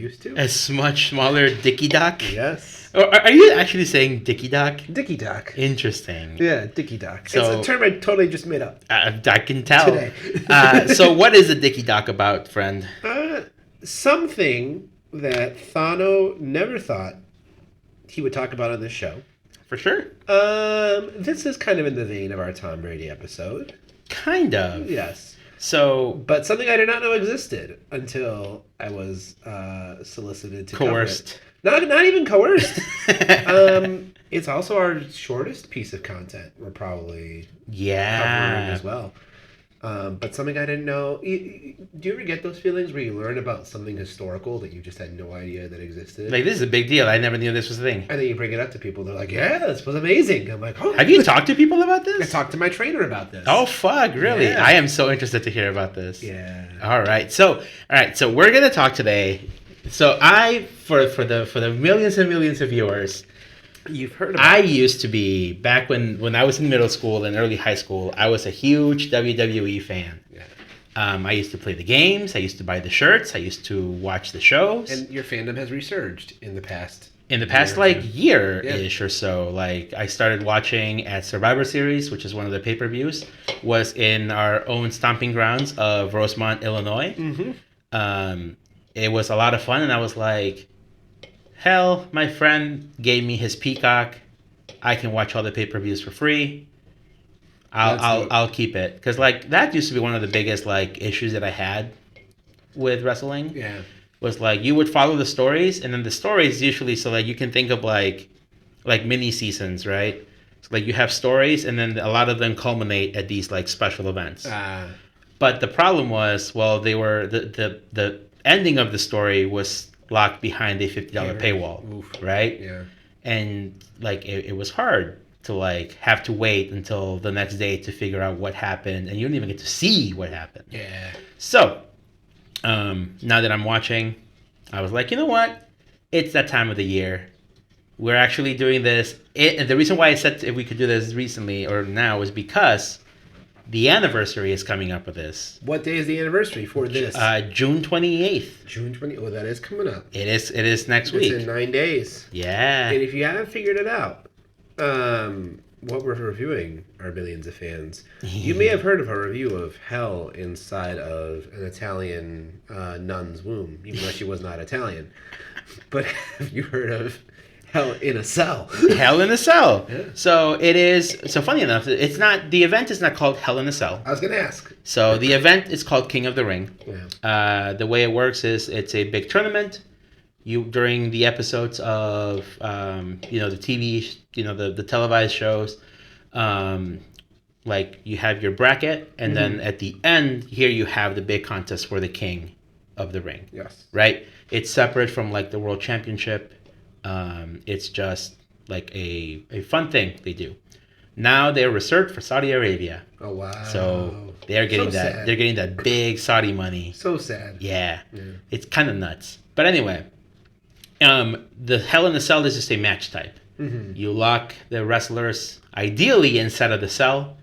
used to. A much smaller Dicky Doc? Yes. Or are you actually saying Dicky Doc? Dicky Doc. Interesting. Yeah, Dicky Doc. So, it's a term I totally just made up. I can tell. Today. So what is a Dicky Doc about, friend? Something that Thano never thought he would talk about on this show. For sure. This is kind of in the vein of our Tom Brady episode. Kind of. Yes. So, but something I did not know existed until I was solicited to coerced. Cover it. Not even coerced. It's also our shortest piece of content we're probably covering as well. But something I didn't know. Do you ever get those feelings where you learn about something historical that you just had no idea that existed? Like, this is a big deal. I never knew this was a thing. And then you bring it up to people. They're like, yeah, this was amazing. I'm like, oh. Have you talked to people about this? I talked to my trainer about this. Oh, fuck. Really? Yeah. I am so interested to hear about this. Yeah. All right. So we're going to talk today. So for the millions and millions of viewers, you've heard about I used to be, back when I was in middle school and early high school, I was a huge WWE fan. Yeah. I used to play the games. I used to buy the shirts. I used to watch the shows. And your fandom has resurged in the past. Year-ish or so. Like, I started watching at Survivor Series, which is one of the pay-per-views, was in our own stomping grounds of Rosemont, Illinois. Mm-hmm. It was a lot of fun, and I was like, hell, my friend gave me his Peacock. I can watch all the pay-per-views for free. I'll keep it, because like that used to be one of the biggest like issues that I had with wrestling. Yeah, was like you would follow the stories, and then the stories usually, so like you can think of like mini seasons, right? So like you have stories, and then a lot of them culminate at these like special events. But the problem was, well, they were the ending of the story was locked behind a $50 paywall. Oof. Right? Yeah. And like it was hard to like have to wait until the next day to figure out what happened, and you don't even get to see what happened. Yeah. So now that I'm watching, I was like, you know what? It's that time of the year. We're actually doing this. And the reason why I said if we could do this recently or now is because the anniversary is coming up with this. What day is the anniversary for this? June 28th. June 20th. Oh, that is coming up. It is next week. It's in 9 days. Yeah. And if you haven't figured it out, what we're reviewing are millions of fans. You may have heard of a review of hell inside of an Italian nun's womb, even though she was not Italian. But have you heard of hell in a cell? Hell in a Cell. Yeah. So it is. So funny enough, the event is not called Hell in a Cell. I was going to ask. So the event is called King of the Ring. Yeah. The way it works is it's a big tournament. During the episodes of the TV, the televised shows, like you have your bracket, and then at the end here you have the big contest for the King of the Ring. Yes. Right. It's separate from like the World Championship. It's just like a fun thing they do. Now they're reserved for Saudi Arabia. Oh wow! So they're getting that. Sad. They're getting that big Saudi money. So sad. Yeah. It's kind of nuts. But anyway, the Hell in the Cell is just a match type. Mm-hmm. You lock the wrestlers ideally inside of the cell,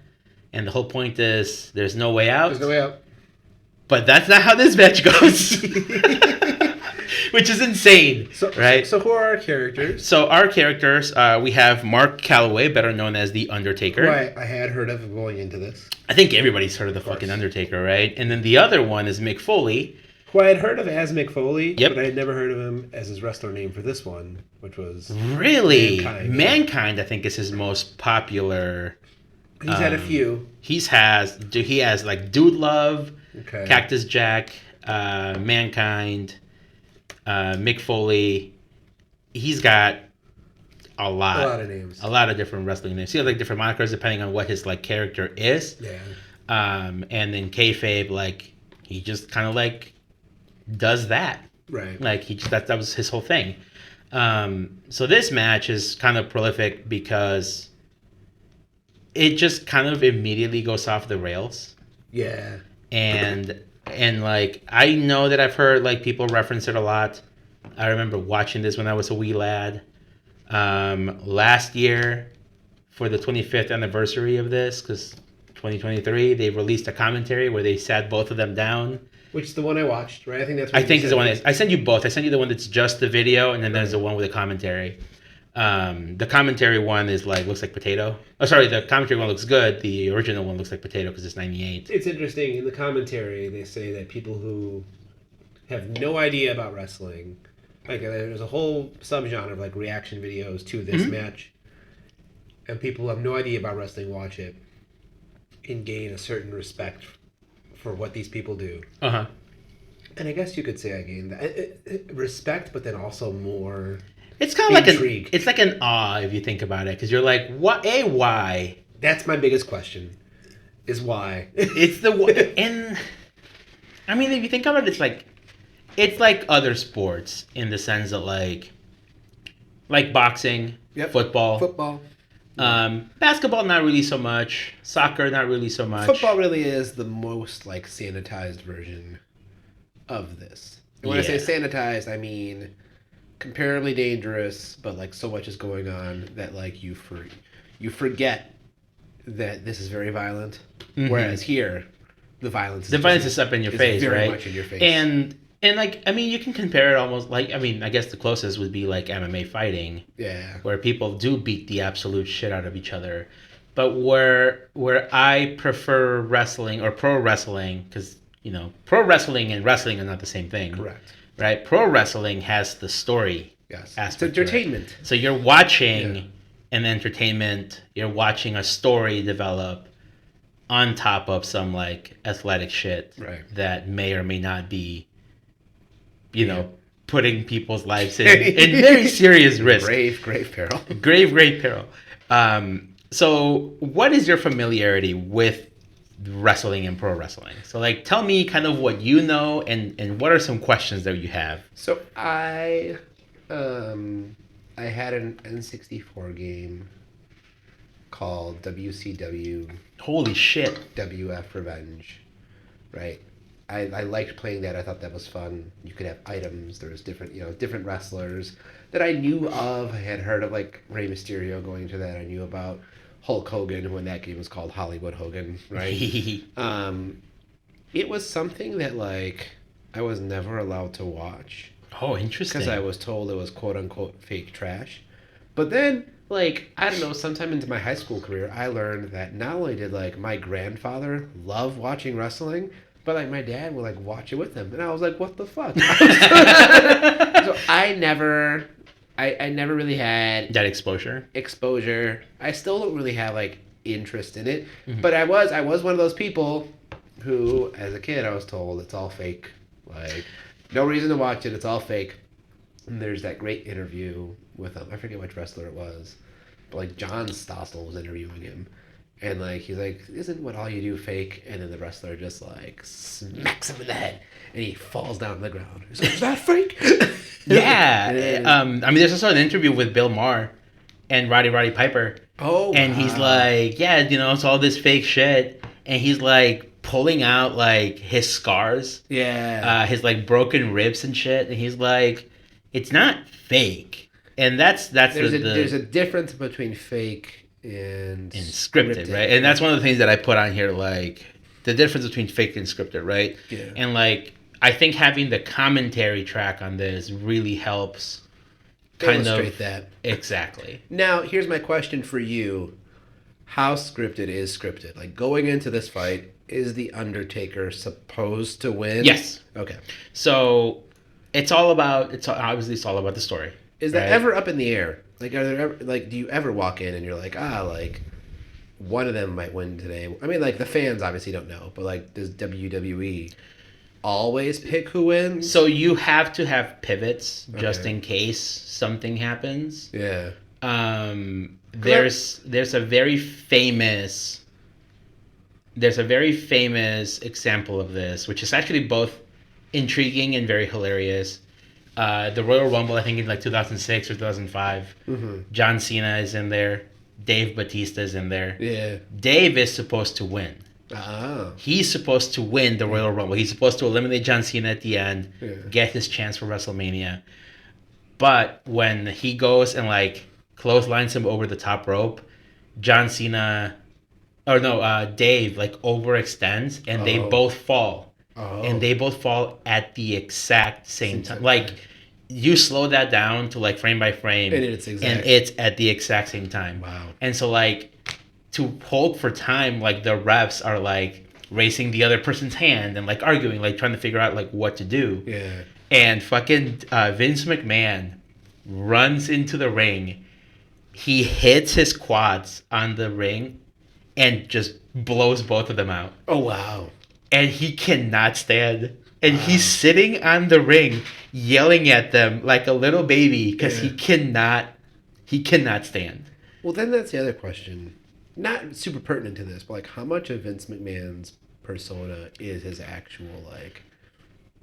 and the whole point is there's no way out. There's no way out. But that's not how this match goes. Which is insane, right? So who are our characters? So our characters, we have Mark Calloway, better known as the Undertaker. Right, I had heard of him going into this. I think everybody's heard of the fucking Undertaker, right? And then the other one is Mick Foley. Who I had heard of as Mick Foley, Yep. but I had never heard of him as his wrestler name for this one, which was Really? Mankind. I think, is his most popular. He's had a few. He has like Dude Love, Okay. Cactus Jack, Mankind, Mick Foley. He's got a lot of names. A lot of different wrestling names. He has like different monikers depending on what his like character is. Yeah. And then kayfabe, like he just kind of like does that. Right. Like he just that was his whole thing. So this match is kind of prolific because it just kind of immediately goes off the rails. Yeah. And like I know that I've heard like people reference it a lot. I remember watching this when I was a wee lad. Last year for the 25th anniversary of this, because 2023, they released a commentary where they sat both of them down Which is the one I watched, right? I think that's. I think is the one. I sent you both. I sent you the one that's just the video, and then there's the one with the commentary. The commentary one is looks like potato. Oh, sorry, the commentary one looks good. The original one looks like potato because it's 98. It's interesting. In the commentary, they say that people who have no idea about wrestling, there's a whole subgenre of reaction videos to this match, and people who have no idea about wrestling watch it and gain a certain respect for what these people do. And I guess you could say I gained that respect, but then also more. It's kind of intrigue. It's like an awe if you think about it, because you're like, what? Why? That's my biggest question. Is why? It's and I mean, if you think about it, it's like other sports in the sense that like boxing, football. Basketball, not really so much. Soccer, not really so much. Football really is the most sanitized version of this. And when I say sanitized, I mean comparably dangerous, but so much is going on that you forget that this is very violent. Whereas here, the violence is up in your face, very right? much in your face. And I mean, you can compare it almost I guess the closest would be MMA fighting. Yeah. Where people do beat the absolute shit out of each other. But where I prefer wrestling or pro wrestling, because, pro wrestling and wrestling are not the same thing. Correct. Right? Pro wrestling has the story. Yes. Aspect. It's entertainment. So you're watching an entertainment, you're watching a story develop on top of some athletic shit that may or may not be putting people's lives in very serious risk. Grave peril. Grave peril. So what is your familiarity with wrestling and pro wrestling? So tell me kind of what you know and what are some questions that you have? So I had an N64 game called WCW. Holy shit. WF Revenge. Right? I liked playing that. I thought that was fun. You could have items. There was different wrestlers that I knew of. I had heard of Rey Mysterio going to that. I knew about Hulk Hogan when that game was called Hollywood Hogan, right? It was something that I was never allowed to watch. Oh, interesting. Because I was told it was quote unquote fake trash. But then I don't know, sometime into my high school career, I learned that not only did my grandfather love watching wrestling, but my dad would watch it with him, and I was like, "What the fuck?" So I never really had that exposure. I still don't really have interest in it, but I was one of those people who, as a kid, I was told it's all fake. No reason to watch it. It's all fake. And there's that great interview with I forget which wrestler it was, but John Stossel was interviewing him. And he's isn't what all you do fake? And then the wrestler just smacks him in the head, and he falls down on the ground. He's like, "Is that fake?" Yeah. There's also an interview with Bill Maher and Roddy Piper. Oh. And he's it's all this fake shit, and he's pulling out his scars. Yeah. His broken ribs and shit, and he's it's not fake, and that's there's a difference between fake and scripted, right? And that's one of the things that I put on here, the difference between fake and scripted, right? Yeah. And I think having the commentary track on this really helps illustrate that. Exactly. Now, here's my question for you. How scripted is scripted? Going into this fight, is the Undertaker supposed to win? Yes. Okay. So it's all about the story. Is that ever up in the air? Are there ever, do you ever walk in and you're one of them might win today? I mean, the fans obviously don't know, but does WWE always pick who wins? So you have to have pivots just in case something happens. Yeah. There's a very famous example of this, which is actually both intriguing and very hilarious. The Royal Rumble, I think in 2006 or 2005. Mm-hmm. John Cena is in there. Dave Bautista is in there. Yeah. Dave is supposed to win. Oh. He's supposed to win the Royal Rumble. He's supposed to eliminate John Cena at the end, get his chance for WrestleMania. But when he goes and clotheslines him over the top rope, Dave overextends and they both fall. and they both fall at the exact same time. Like, you slow that down to like frame by frame, and it's at the exact same time. Wow. And so like to hold for time, like the refs are like racing the other person's hand and like arguing, like trying to figure out like what to do. Yeah. And fucking Vince McMahon runs into the ring. He hits his quads on the ring and just blows both of them out. Oh, wow. And he cannot stand. And he's sitting on the ring yelling at them like a little baby because he cannot stand. Well, then that's the other question. Not super pertinent to this, but like how much of Vince McMahon's persona is his actual like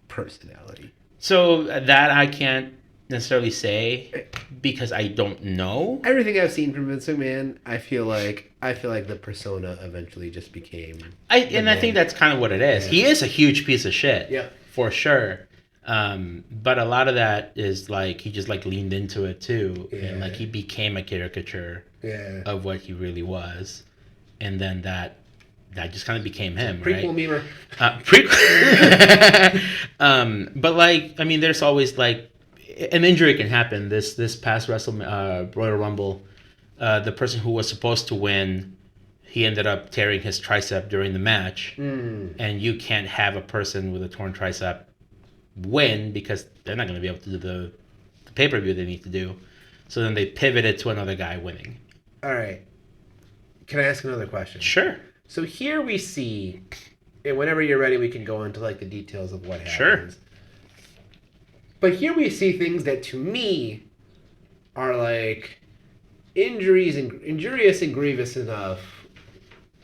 personality? So that I can't necessarily say because I don't know. Everything I've seen from Vince McMahon, I feel like the persona eventually just became. I think that's kind of what it is. Yeah. He is a huge piece of shit. Yeah, for sure. But a lot of that is like he just like leaned into it too, and like he became a caricature of what he really was, and then that just kind of became him, prequel right? Prequel. But like, I mean, there's always like an injury can happen. This past Royal Rumble, the person who was supposed to win, he ended up tearing his tricep during the match, and you can't have a person with a torn tricep win because they're not going to be able to do the pay-per-view they need to do. So then they pivoted to another guy winning. All right. Can I ask another question? Sure. So here we see, and whenever you're ready, we can go into like the details of what happens. Sure. But here we see things that to me are like injurious and grievous enough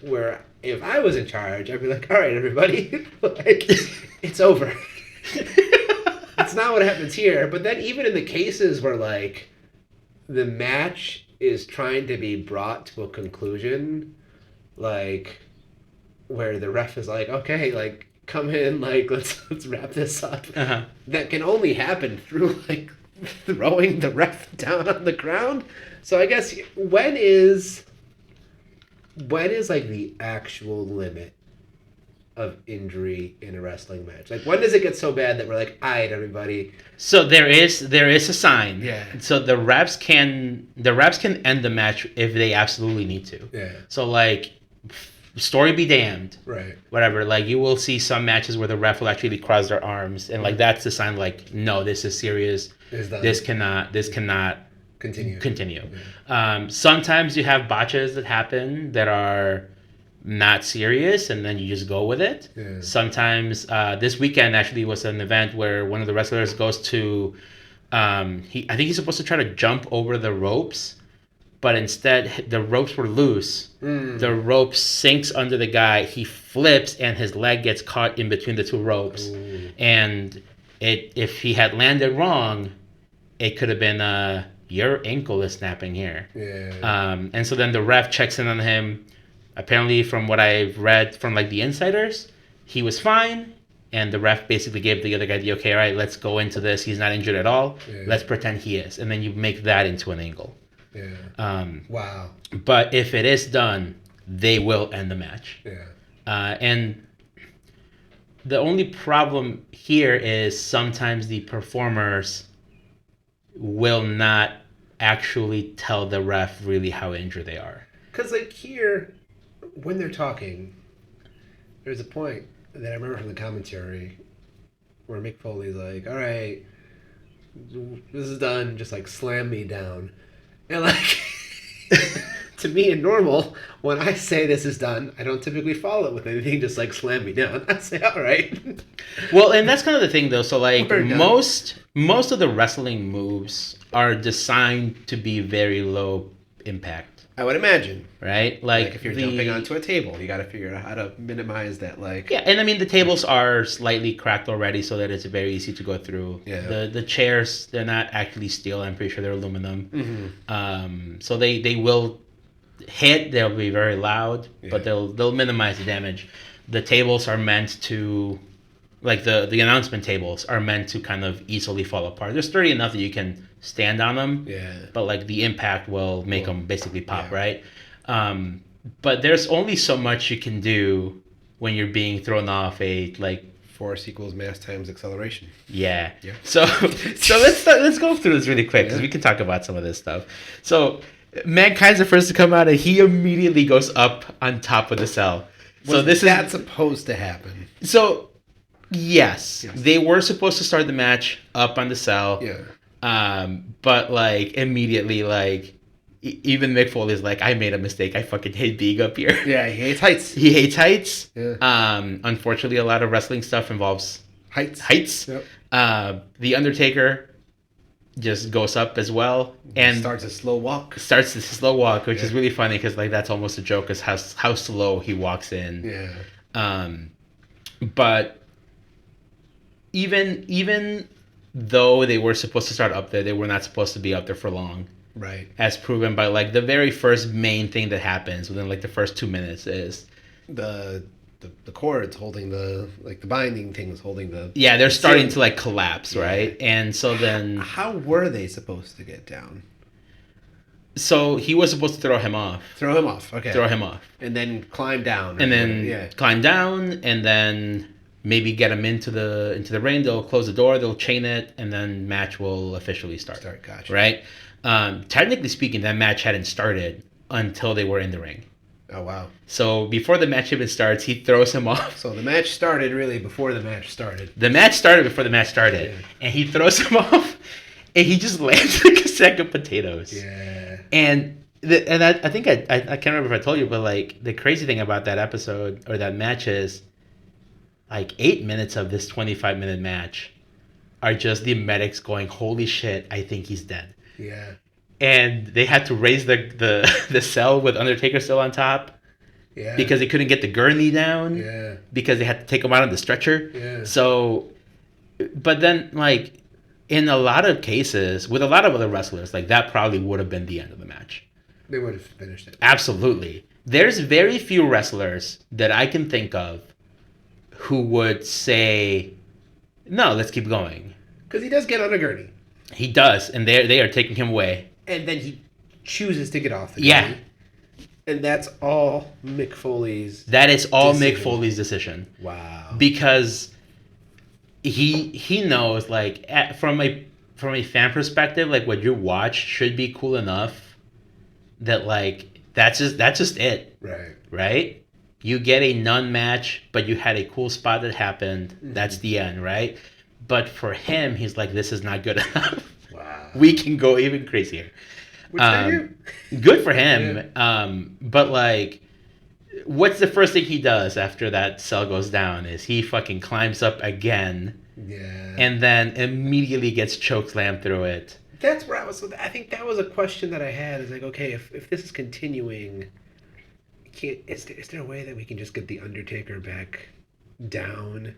where if I was in charge, I'd be like, all right, everybody, like, it's over. It's not what happens here. But then even in the cases where like the match is trying to be brought to a conclusion, like where the ref is like, okay, like come in, like let's wrap this up. That can only happen through like throwing the ref down on the ground. So I guess when is like the actual limit of injury in a wrestling match? Like when does it get so bad that we're like, all right, everybody? So there is a sign. Yeah. So the refs can end the match if they absolutely need to. Yeah. So like, story be damned. Right. Whatever. Like you will see some matches where the ref will actually cross their arms, and like that's the sign. Like, no, this is serious. This cannot continue. Sometimes you have botches that happen that are not serious, and then you just go with it. Yeah. Sometimes this weekend actually was an event where one of the wrestlers goes to I think he's supposed to try to jump over the ropes, but instead the ropes were loose. The rope sinks under the guy, he flips, and his leg gets caught in between the two ropes. And if he had landed wrong, it could have been your ankle is snapping here. Yeah. And so then the ref checks in on him. Apparently, from what I've read from like the insiders, he was fine, and the ref basically gave the other guy the okay, all right, let's go into this. He's not injured at all. Yeah. Let's pretend he is, and then you make that into an angle. Yeah. Wow. But if it is done, they will end the match. Yeah. And the only problem here is sometimes the performers will not actually tell the ref really how injured they are. Because like here, when they're talking, there's a point that I remember from the commentary where Mick Foley's like, all right, this is done, just like slam me down. And like, to me in normal, when I say this is done, I don't typically follow it with anything, just like slam me down. I say, all right. Well, and that's kind of the thing though. So like most of the wrestling moves are designed to be very low impact. I would imagine. Right? Like if you're jumping onto a table, you got to figure out how to minimize that. Like yeah, and I mean the tables are slightly cracked already, so that it's very easy to go through. Yeah. The chairs, they're not actually steel. I'm pretty sure they're aluminum. So they will hit. They'll be very loud, but they'll minimize the damage. The tables are meant to, like the announcement tables are meant to kind of easily fall apart. They're sturdy enough that you can stand on them. Yeah. But like the impact will make them basically pop, right? But there's only so much you can do when you're being thrown off a like Force equals mass times acceleration. Yeah. So let's go through this really quick because we can talk about some of this stuff. So Mankind's the first to come out, and he immediately goes up on top of the cell. So that's supposed to happen. So yes, they were supposed to start the match up on the cell. Yeah. But like immediately, like even Mick Foley's like, I made a mistake. I fucking hate being up here. Yeah, he hates heights. Yeah. Unfortunately, a lot of wrestling stuff involves heights. Yep. The Undertaker just goes up as well and starts a slow walk, which is really funny because like that's almost a joke as how slow he walks in. But even though they were supposed to start up there, they were not supposed to be up there for long, right? As proven by like the very first main thing that happens within like the first 2 minutes is the cords holding the binding things holding the they're starting to like collapse, right? And so then how were they supposed to get down? So he was supposed to throw him off, and then climb down, climb down, and then maybe get him into the ring. They'll close the door, they'll chain it, and then match will officially start. Gotcha. Right? Technically speaking, that match hadn't started until they were in the ring. Oh, wow. So before the match even starts, he throws him off. So the match started really before the match started. The match started before the match started. Yeah. And he throws him off, and he just lands like a sack of potatoes. Yeah. And I think I can't remember if I told you, but like the crazy thing about that episode or that match is like 8 minutes of this 25-minute match are just the medics going, holy shit, I think he's dead. Yeah. And they had to raise the cell with Undertaker still on top. Yeah. Because they couldn't get the gurney down. Yeah. Because they had to take him out on the stretcher. Yeah. So, but then like in a lot of cases with a lot of other wrestlers, like that probably would have been the end of the match. They would have finished it. Absolutely. There's very few wrestlers that I can think of who would say, no, let's keep going. Because he does get on a gurney. He does, and they are taking him away. And then he chooses to get off the gurney. Yeah. And that's all Mick Foley's That is all decision. Mick Foley's decision. Wow. Because he knows, like, from a fan perspective, like, what you watch should be cool enough that, like, that's just it. Right. Right? You get a non-match, but you had a cool spot that happened. Mm-hmm. That's the end, right? But for him, he's like, this is not good enough. Wow. We can go even crazier. Which they do. Good for him. Yeah. But like, what's the first thing he does after that cell goes down is he fucking climbs up again. Yeah. And then immediately gets chokeslammed through it. That's where I think that was a question that I had. Is like, okay, if this is continuing, is there a way that we can just get the Undertaker back down?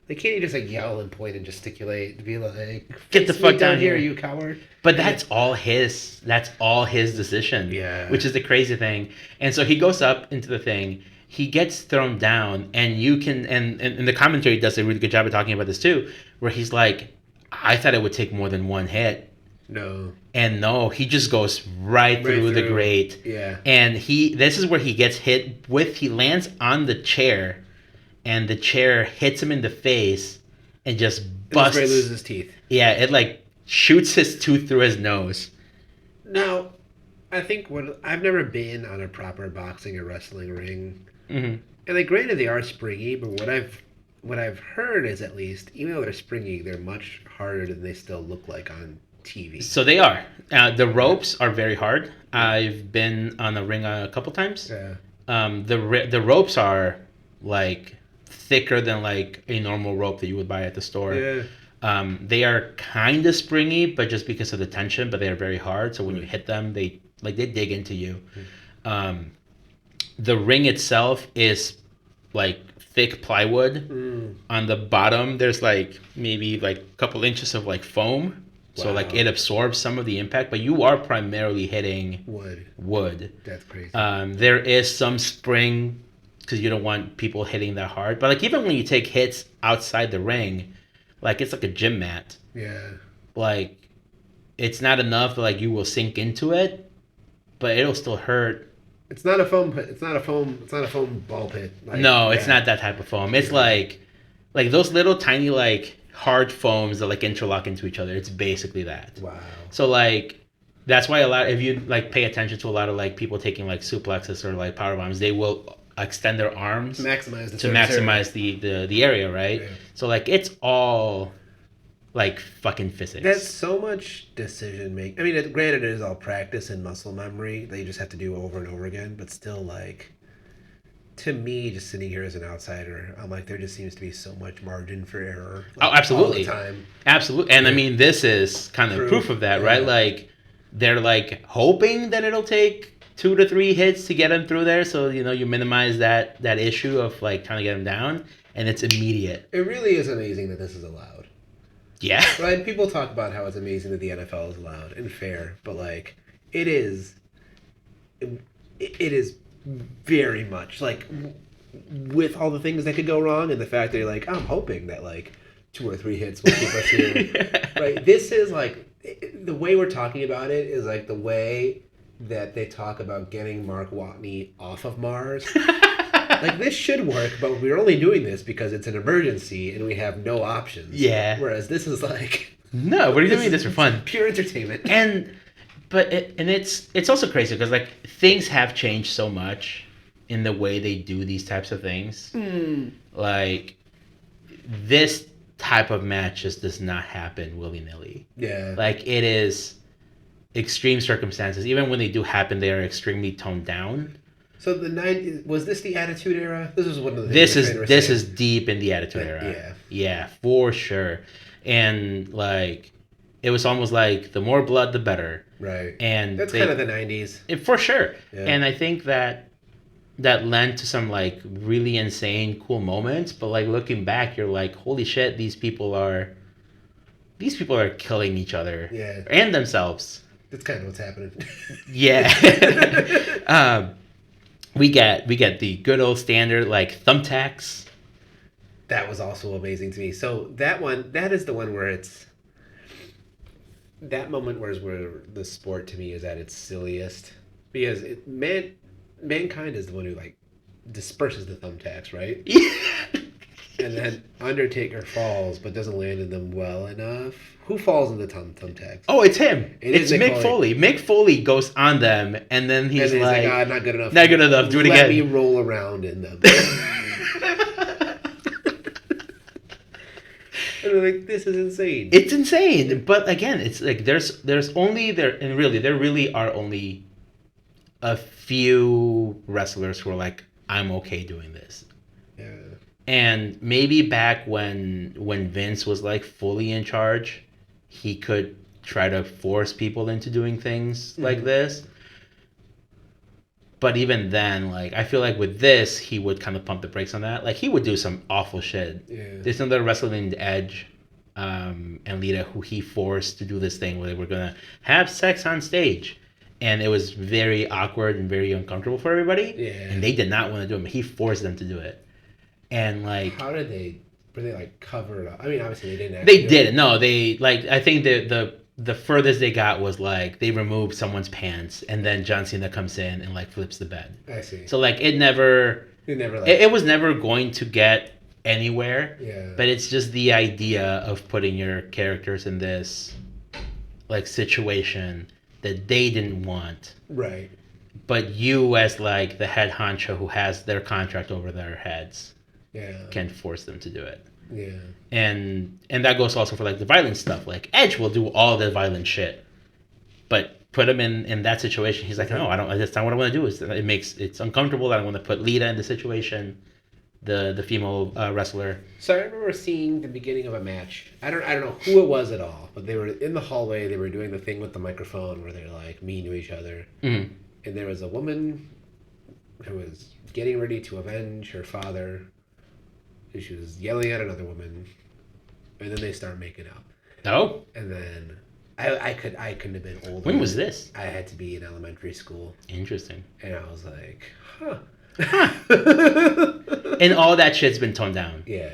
Like, can't you just like yell and point and gesticulate and be like, "Get the fuck down here, you coward"? But that's all his. That's all his decision. Yeah. Which is the crazy thing. And so he goes up into the thing. He gets thrown down, and you can and the commentary does a really good job of talking about this too, where he's like, "I thought it would take more than one hit." No. And no, he just goes right through the grate. Yeah. And this is where he gets hit with. He lands on the chair. And the chair hits him in the face and just busts. That's where he loses his teeth. Yeah, it like shoots his tooth through his nose. Now, I think I've never been on a proper boxing or wrestling ring. Mm-hmm. And like, granted, they are springy, but what I've heard is at least, even though they're springy, they're much harder than they still look like on TV. So they are. The ropes are very hard. I've been on a ring a couple times. Yeah. The ropes are like thicker than like a normal rope that you would buy at the store. Yeah. They are kind of springy, but just because of the tension, but they are very hard. So when you hit them, they dig into you. The ring itself is like thick plywood. On the bottom, there's like maybe like a couple inches of like foam. Wow. So like it absorbs some of the impact, but you are primarily hitting wood. That's crazy. There is some spring, because you don't want people hitting that hard. But like even when you take hits outside the ring, like it's like a gym mat. Yeah. Like it's not enough that like you will sink into it, but it'll still hurt. It's not a foam pit. It's not a foam ball pit. Like, no, it's not that type of foam. It's like Like those little tiny like hard foams that like interlock into each other. It's basically that. Wow. So like that's why a lot if you like pay attention to a lot of like people taking like suplexes or like power bombs, they will extend their arms to maximize the area, right? Yeah. So like it's all like fucking physics. That's so much decision making. I mean, granted, it is all practice and muscle memory that you just have to do over and over again, but still, like, to me, just sitting here as an outsider, I'm like, there just seems to be so much margin for error. Like, oh, absolutely. All the time. Absolutely. And I mean, this is kind of proof of that, right? Like, they're like hoping that it'll take 2 to 3 hits to get him through there. So, you know, you minimize that issue of like trying to get him down, and it's immediate. It really is amazing that this is allowed. Yeah. Right? People talk about how it's amazing that the NFL is allowed and fair, but like, it is very much like with all the things that could go wrong and the fact that you're like, I'm hoping that like 2 or 3 hits will keep us here. Right? This is like the way we're talking about it is like the way that they talk about getting Mark Watney off of Mars. Like, this should work, but we're only doing this because it's an emergency and we have no options. Yeah. Whereas this is like, no, what are you doing this for fun? Pure entertainment. But it's also crazy because like things have changed so much in the way they do these types of things. Like this type of match just does not happen willy-nilly. Yeah. Like it is extreme circumstances. Even when they do happen, they are extremely toned down. So was this the Attitude Era? This was one of the this is deep in the Attitude Era. Yeah, for sure. And like it was almost like the more blood the better. Right. And that's kind of the 90s. For sure. Yeah. And I think that lent to some like really insane cool moments, but like looking back you're like, holy shit, these people are killing each other. Yeah. And themselves. That's kind of what's happening. Yeah. We get the good old standard like thumbtacks. That was also amazing to me. So that is the one where it's that moment where the sport to me is at its silliest because mankind is the one who like disperses the thumbtacks, right? Yeah. And then Undertaker falls but doesn't land in them well enough. Who falls in the thumbtacks? Oh, it's him. It's Mick Foley. Mick Foley goes on them, and then he's like, not good enough. Not good enough. Do it again. Let me roll around in them. And they're like, this is insane. It's insane. But again, it's like there really are only a few wrestlers who are like, I'm okay doing this. Yeah. And maybe back when Vince was like fully in charge, he could try to force people into doing things like this. But even then, like I feel like with this, he would kind of pump the brakes on that. Like he would do some awful shit. Yeah. There's another wrestler named Edge and Lita who he forced to do this thing where they were gonna have sex on stage. And it was very awkward and very uncomfortable for everybody. Yeah. And they did not want to do it, but he forced them to do it. And like, how did they? Were they like cover it up? I mean, obviously they didn't. They didn't. No, they like. I think the furthest they got was like they removed someone's pants, and then John Cena comes in and like flips the bed. I see. So like it never. It was never going to get anywhere. Yeah. But it's just the idea of putting your characters in this like situation that they didn't want. Right. But you as like the head honcho who has their contract over their heads. Yeah. Can force them to do it. Yeah. And that goes also for like the violent stuff. Like Edge will do all the violent shit, but put him in that situation, he's like, no, I don't. That's not what I want to do. It's uncomfortable. I don't want to put Lita in the situation, the female wrestler. So I remember seeing the beginning of a match. I don't know who it was at all, but they were in the hallway. They were doing the thing with the microphone where they're like mean to each other, and there was a woman who was getting ready to avenge her father. She was yelling at another woman, and then they start making up. Oh. And then I couldn't have been older. When was this? I had to be in elementary school. Interesting. And I was like, huh. And all that shit's been toned down. Yeah.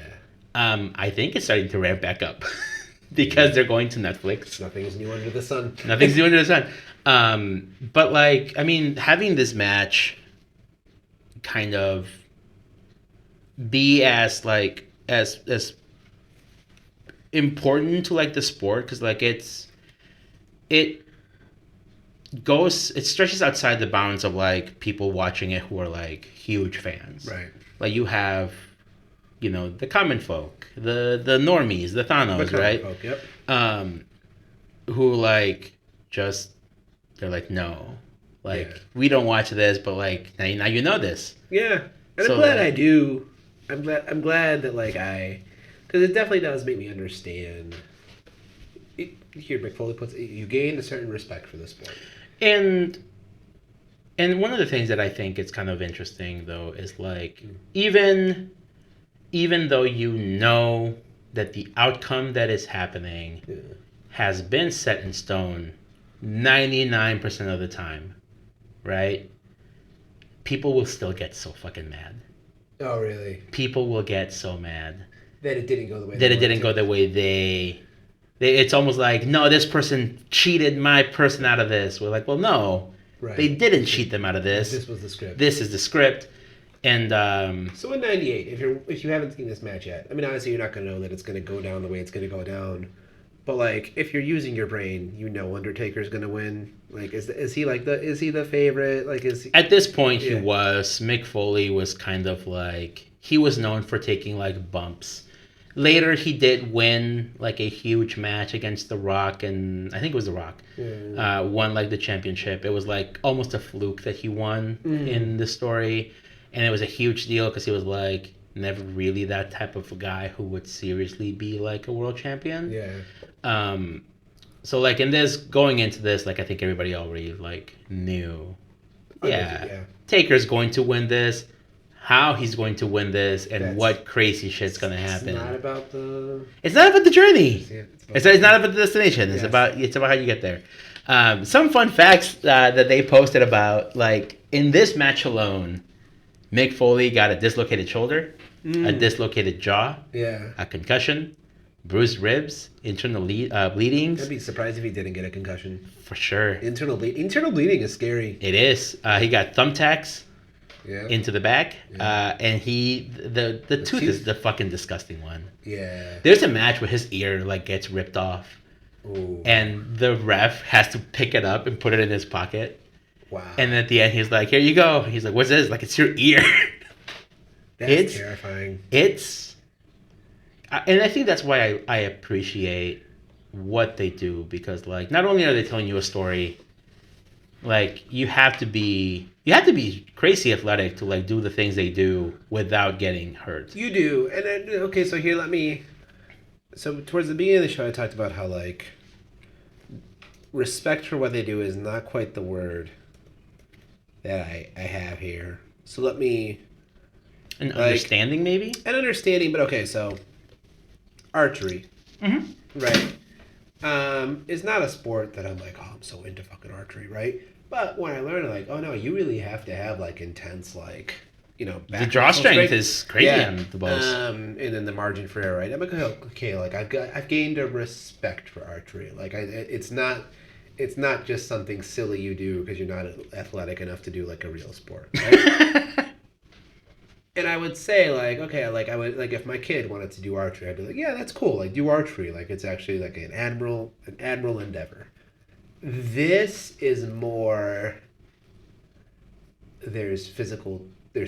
I think it's starting to ramp back up because they're going to Netflix. Nothing's new under the sun. Nothing's new under the sun. But like, I mean, having this match kind of be as like as important to like the sport, because like it stretches outside the bounds of like people watching it who are like huge fans. Right. Like you have, the common folk, the normies, the Thanos, right? Folk, yep. Who like just they're like, no, like we don't watch this, but like now you know this. Yeah, and I'm glad I do. I'm glad that like because it definitely does make me understand. Here, Mick Foley puts it, you gain a certain respect for the sport. And one of the things that I think is kind of interesting though is like even though you know that the outcome that is happening has been set in stone 99% of the time, right? People will still get so fucking mad. Oh, really? People will get so mad that it didn't go the way they it's almost like, no, this person cheated my person out of this. We're like, well, no, they didn't cheat them out of this. This was the script. This is the script. And so in '98, if you haven't seen this match yet, I mean, honestly, you're not going to know that it's going to go down the way it's going to go down. But like, if you're using your brain, Undertaker's going to win. Like, is he the favorite? Like, at this point he was. Mick Foley was kind of like, he was known for taking like bumps. Later, he did win like a huge match against The Rock, and I think it was The Rock. Won like the championship. It was like almost a fluke that he won in the story, and it was a huge deal because he was like never really that type of a guy who would seriously be like a world champion. Yeah. So like going into this, like I think everybody already like knew. Taker's going to win this. How he's going to win this and what crazy shit's going to happen. It's not about the... It's not about the journey. It's not about the destination. It's about how you get there. Some fun facts that they posted about, like, in this match alone, Mick Foley got a dislocated shoulder, a dislocated jaw, a concussion, bruised ribs, internal bleedings. I'd be surprised if he didn't get a concussion. For sure. Internal bleeding is scary. It is. He got thumbtacks. Into the back, and the tooth is the fucking disgusting one. Yeah. There's a match where his ear like gets ripped off, and the ref has to pick it up and put it in his pocket. Wow. And at the end, he's like, "Here you go." He's like, "What's this?" Like, it's your ear. That's terrifying. And I think that's why I appreciate what they do, because like not only are they telling you a story, like you have to be crazy athletic to like do the things they do without getting hurt. You do. And then, okay, so here so towards the beginning of the show I talked about how like respect for what they do is not quite the word that I have here. So understanding maybe? An understanding, but okay, so archery. Mm-hmm. Right. Is not a sport that I'm like, oh, I'm so into fucking archery, right? But when I learned, like, oh no, you really have to have like intense, like, the draw strength is crazy on the bows. And then the margin for error, right? I'm like, okay, like I've gained a respect for archery. Like it's not just something silly you do because you're not athletic enough to do like a real sport, right? And I would say like, okay, like I would like if my kid wanted to do archery, I'd be like, yeah, that's cool. Like do archery. Like it's actually like an admirable endeavor. This is more, there's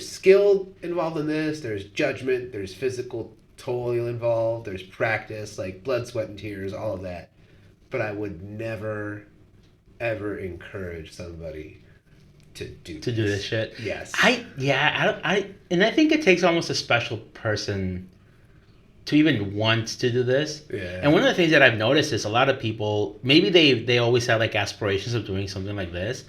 skill involved in this, there's judgment, there's physical toil involved, there's practice, like blood, sweat, and tears, all of that. But I would never, ever encourage somebody to do this shit. Yes. I think it takes almost a special person to even want to do this. Yeah. And one of the things that I've noticed is a lot of people, maybe they always have like aspirations of doing something like this,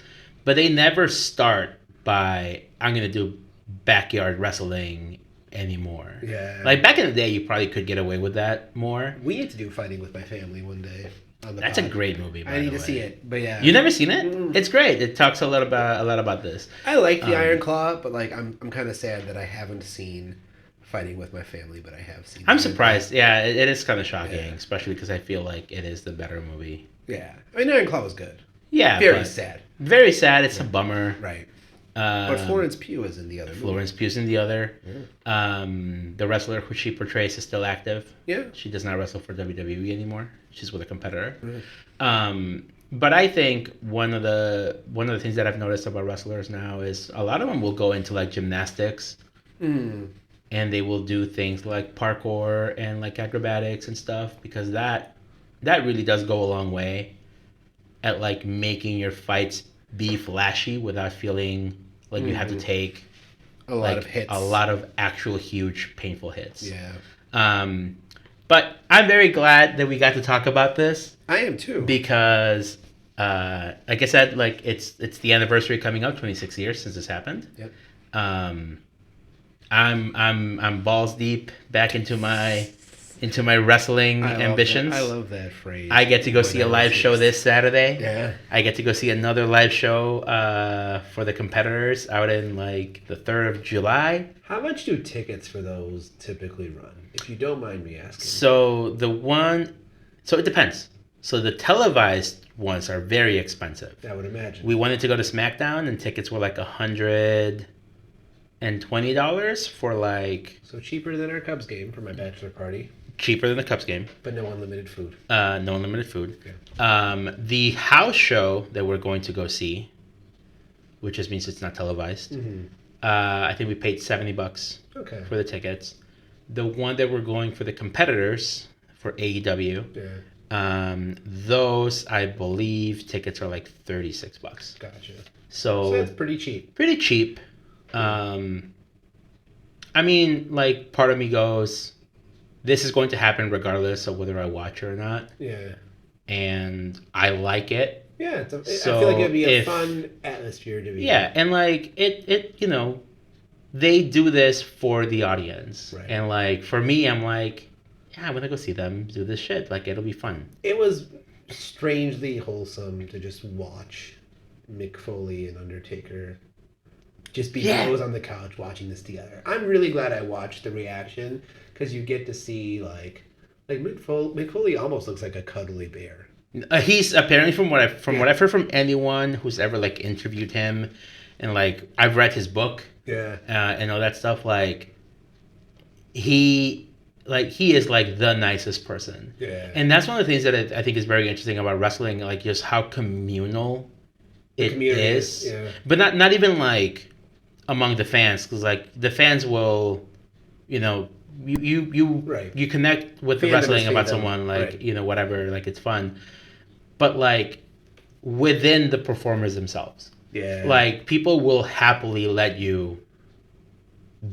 but they never start by, I'm going to do backyard wrestling anymore. Yeah. Like back in the day, you probably could get away with that more. We need to do Fighting with My Family one day. That's a great movie, by the way. I need to see it, but yeah. You never seen it? Mm-hmm. It's great. It talks a lot about this. I like the Iron Claw, but like I'm kind of sad that I haven't seen Fighting with My Family, but I have seen. I'm surprised. Yeah, it is kind of shocking, especially because I feel like it is the better movie. Yeah, I mean Iron Claw was good. Yeah, very sad. Very sad. It's a bummer. Right. But Florence Pugh is in the other Florence Pugh's in the other. Yeah. The wrestler who she portrays is still active. Yeah. She does not wrestle for WWE anymore. She's with a competitor. But I think one of the things that I've noticed about wrestlers now is a lot of them will go into like gymnastics. And they will do things like parkour and like acrobatics and stuff, because that really does go a long way at like making your fights be flashy without feeling like you have to take a lot of hits, a lot of actual huge painful hits. Yeah. But I'm very glad that we got to talk about this. I am too, because like I said, like it's the anniversary coming up, 26 years since this happened. Yep. I'm balls deep back into my wrestling ambitions. I love that phrase. I get to go see a live show this Saturday. Yeah. I get to go see another live show for the competitors out in like the 3rd of July. How much do tickets for those typically run, if you don't mind me asking? So it depends. So the televised ones are very expensive. I would imagine. We wanted to go to SmackDown and tickets were like $120 for like... So cheaper than our Cubs game for my bachelor party. Cheaper than the Cubs game. But no unlimited food. No unlimited food. Okay. The house show that we're going to go see, which just means it's not televised, I think we paid $70 for the tickets. The one that we're going for the competitors for AEW, those, I believe, tickets are like $36. Gotcha. So that's pretty cheap. Pretty cheap. I mean, like, part of me goes, this is going to happen regardless of whether I watch it or not. Yeah. And I like it. Yeah, I feel like it'd be a fun atmosphere to be. Yeah, and like it you know, they do this for the audience. Right. And like for me, I'm like, yeah, I'm gonna go see them do this shit. Like it'll be fun. It was strangely wholesome to just watch Mick Foley and Undertaker just be bros on the couch watching this together. I'm really glad I watched the reaction, because you get to see like Mick Foley almost looks like a cuddly bear. He's apparently, from what I've heard from anyone who's ever like interviewed him, and like I've read his book, and all that stuff. Like he is like the nicest person. Yeah. And that's one of the things that I think is very interesting about wrestling, like just how communal it is. Yeah. But not even like among the fans, because like the fans will, you know, you connect with the wrestling about someone, like you know, whatever, like it's fun. But like within the performers themselves, like people will happily let you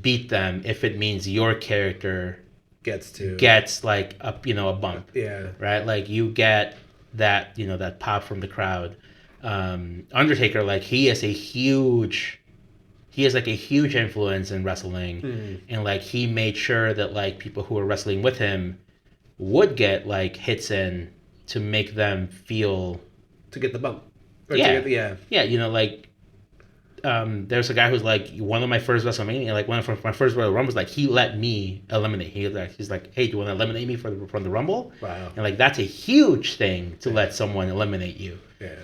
beat them if it means your character gets like a bump. Right, like you get that, you know, that pop from the crowd. Undertaker, like he has a huge influence in wrestling, and like he made sure that like people who were wrestling with him would get like hits in to make them feel, to get the bump. You know, like there's a guy who's like, one of my first WrestleMania, like one of my first Royal Rumbles, like he let me eliminate. He's like, hey, do you want to eliminate me from the Rumble? Wow. And like that's a huge thing to let someone eliminate you,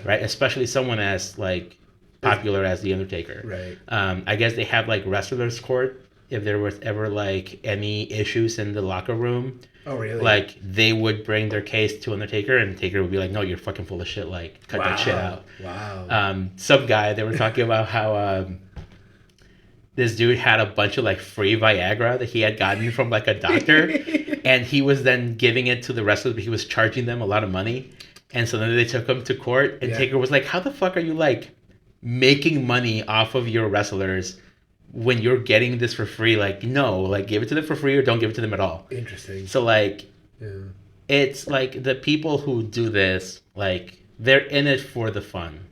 right? Especially someone as like popular as the Undertaker. Right. I guess they have like wrestlers court if there was ever like any issues in the locker room. Oh really? Like they would bring their case to Undertaker, and Taker would be like, no, you're fucking full of shit, like cut that shit out. Wow. Some guy, they were talking about how this dude had a bunch of like free Viagra that he had gotten from like a doctor, and he was then giving it to the wrestlers, but he was charging them a lot of money. And so then they took him to court, and Taker was like, how the fuck are you like making money off of your wrestlers when you're getting this for free? Like, no, like give it to them for free or don't give it to them at all. Interesting. So like it's like the people who do this, like they're in it for the fun.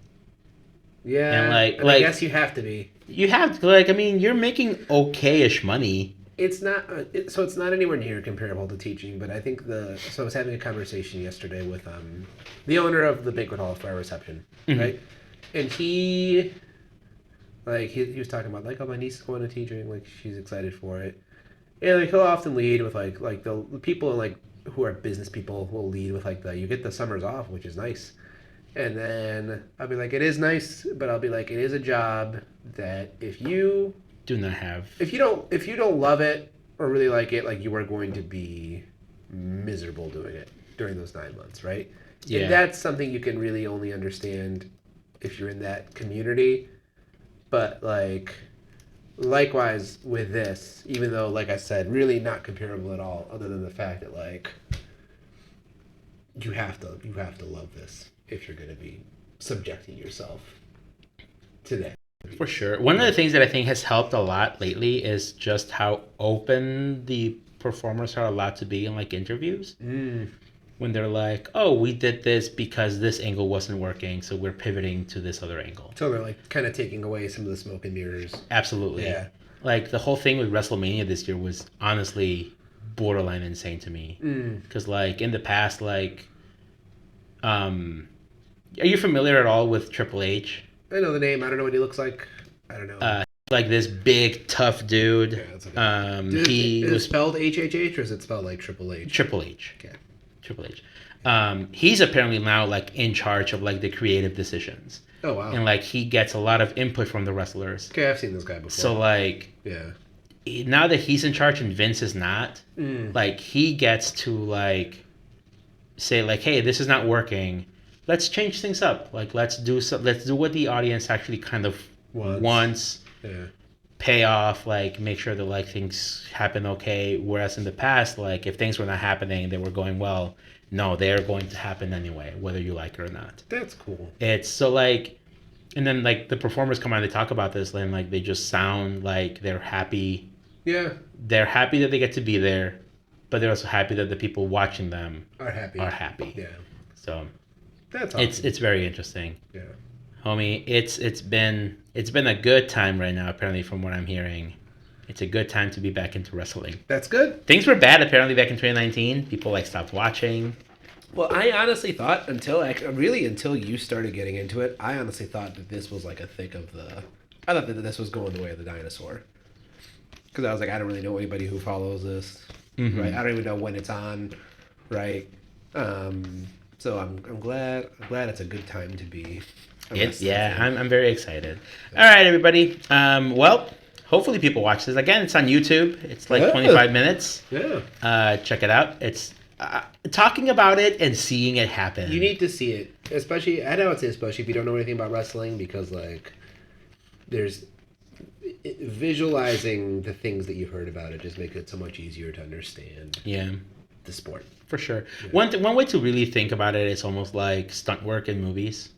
Yeah. And like I guess you have to be. You have to, like, I mean, you're making okay-ish money. It's not so it's not anywhere near comparable to teaching, but I think so I was having a conversation yesterday with the owner of the banquet hall for our reception, right? And he was talking about like, oh, my niece is going to teaching, like she's excited for it, and like he'll often lead with like the people like who are business people will lead with like you get the summers off, which is nice, And then I'll be like, it is nice, but I'll be like, it is a job that if you Do not have. if you don't love it or really like it, like you are going to be miserable doing it during those 9 months, right? Yeah. And that's something you can really only understand if you're in that community. But like likewise with this, even though like I said, really not comparable at all, other than the fact that like you have to love this if you're going to be subjecting yourself to that. For sure. One of the things that I think has helped a lot lately is just how open the performers are allowed to be in like interviews. When they're like, oh, we did this because this angle wasn't working, so we're pivoting to this other angle. So they're like kind of taking away some of the smoke and mirrors. Absolutely. Yeah. Like the whole thing with WrestleMania this year was honestly borderline insane to me. Because like in the past, like, are you familiar at all with Triple H? I know the name. I don't know what he looks like. I don't know. Like this big tough dude. Yeah, that's okay. Is it spelled HHH or is it spelled like Triple H? Triple H. Okay. Triple H. He's apparently now like in charge of like the creative decisions. Oh wow. And like he gets a lot of input from the wrestlers. Okay, I've seen this guy before. So like yeah. Now that he's in charge and Vince is not, like he gets to like say like, hey, this is not working. Let's change things up. Like let's do what the audience actually kind of wants. Yeah. Pay off, like make sure that like things happen okay. Whereas in the past, like if things were not happening, they were going well. No, they're going to happen anyway, whether you like it or not. That's cool. It's so like, and then like the performers come out and they talk about this, and like they just sound like they're happy. Yeah. They're happy that they get to be there, but they're also happy that the people watching them are happy. Yeah. So that's awesome. It's very interesting. Yeah. Homie, it's been a good time right now, apparently, from what I'm hearing. It's a good time to be back into wrestling. That's good. Things were bad, apparently, back in 2019. People, like, stopped watching. Well, I honestly thought, until you started getting into it, I honestly thought that this was, like, I thought that this was going the way of the dinosaur. Because I was like, I don't really know anybody who follows this, right? I don't even know when it's on, right? So I'm glad it's a good time to be... I'm very excited. All right, everybody. Well, hopefully people watch this. Again, it's on YouTube. It's like 25 minutes. Yeah. Check it out. It's talking about it and seeing it happen. You need to see it, especially. I would say especially if you don't know anything about wrestling, because like, there's visualizing the things that you've heard about it just makes it so much easier to understand. Yeah. The sport. For sure. Yeah. One way to really think about it is almost like stunt work in movies.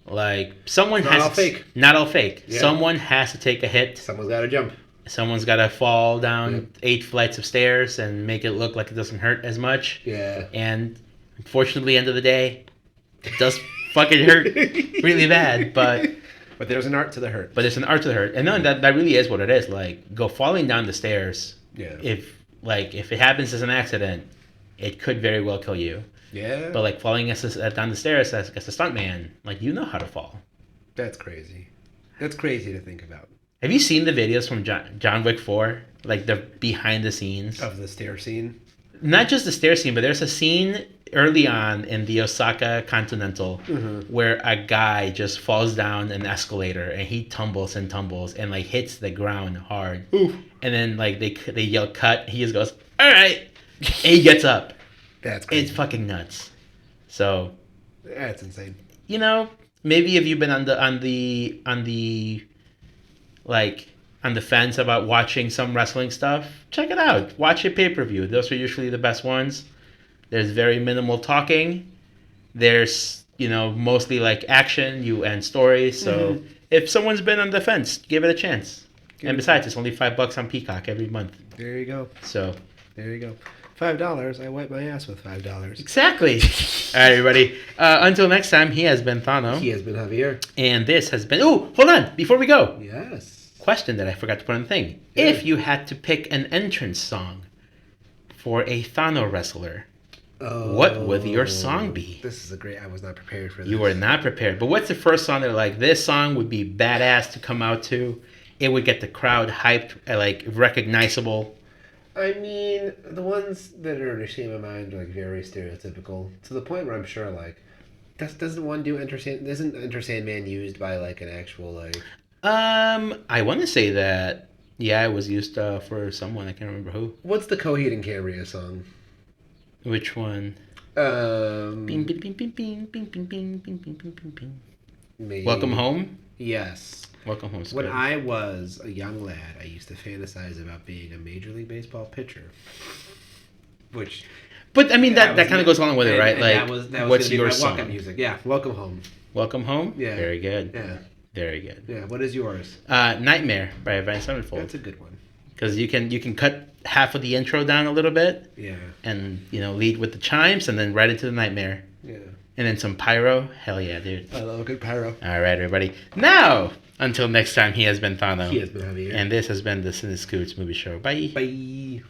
Like someone not all fake. Not all fake. Yeah. Someone has to take a hit. Someone's got to jump. Someone's got to fall down 8 flights of stairs and make it look like it doesn't hurt as much. Yeah. And unfortunately, end of the day, it does fucking hurt really bad. But there's an art to the hurt. And no, that really is what it is. Like go falling down the stairs. Yeah. If it happens as an accident, it could very well kill you. Yeah. But like falling down the stairs as a stuntman, like you know how to fall. That's crazy. That's crazy to think about. Have you seen the videos from John Wick 4? Like the behind the scenes of the stair scene? Not just the stair scene, but there's a scene early on in the Osaka Continental where a guy just falls down an escalator and he tumbles and like hits the ground hard. Oof. And then like they yell cut. He just goes, all right, and he gets up. That's crazy. It's fucking nuts. So that's insane. You know, maybe if you've been on the fence about watching some wrestling stuff, check it out. Watch a pay-per-view. Those are usually the best ones. There's very minimal talking. There's, mostly like action, and stories. So if someone's been on the fence, give it a chance. And besides, it's only $5 on Peacock every month. There you go. So there you go. $5. I wipe my ass with $5. Exactly. All right, everybody. Until next time, he has been Thano. He has been Javier. And this has been... Oh, hold on. Before we go. Yes. Question that I forgot to put on the thing. Yeah. If you had to pick an entrance song for a Thano wrestler, what would your song be? This is I was not prepared for this. You were not prepared. But what's the first song that like, this song would be badass to come out to? It would get the crowd hyped, like recognizable. I mean, the ones that are initially in my mind are like very stereotypical to the point where I'm sure like Doesn't one do Enter Sand? Isn't Enter Sandman used by like an actual like? I want to say that. Yeah, it was used for someone. I can't remember who. What's the Coheed and Cambria song? Which one? Bing, bing, bing, bing, bing, bing, bing, bing, bing, bing, bing, bing. Maybe. Welcome Home? Yes. Welcome Home. When I was a young lad, I used to fantasize about being a Major League Baseball pitcher. Which... But, I mean, that kind of goes along with it, right? And like, that was what's your my song? walk-up music. Yeah, Welcome Home. Welcome Home? Yeah. Very good. Yeah. Very good. Yeah, what is yours? Nightmare by Avenged Sevenfold. That's a good one. Because you can cut half of the intro down a little bit. Yeah. And, lead with the chimes and then right into the Nightmare. Yeah. And then some pyro. Hell yeah, dude. I love a good pyro. All right, everybody. Now, until next time, he has been Thano. He has been Javier. And this has been the Cine-Scoots Movie Show. Bye. Bye.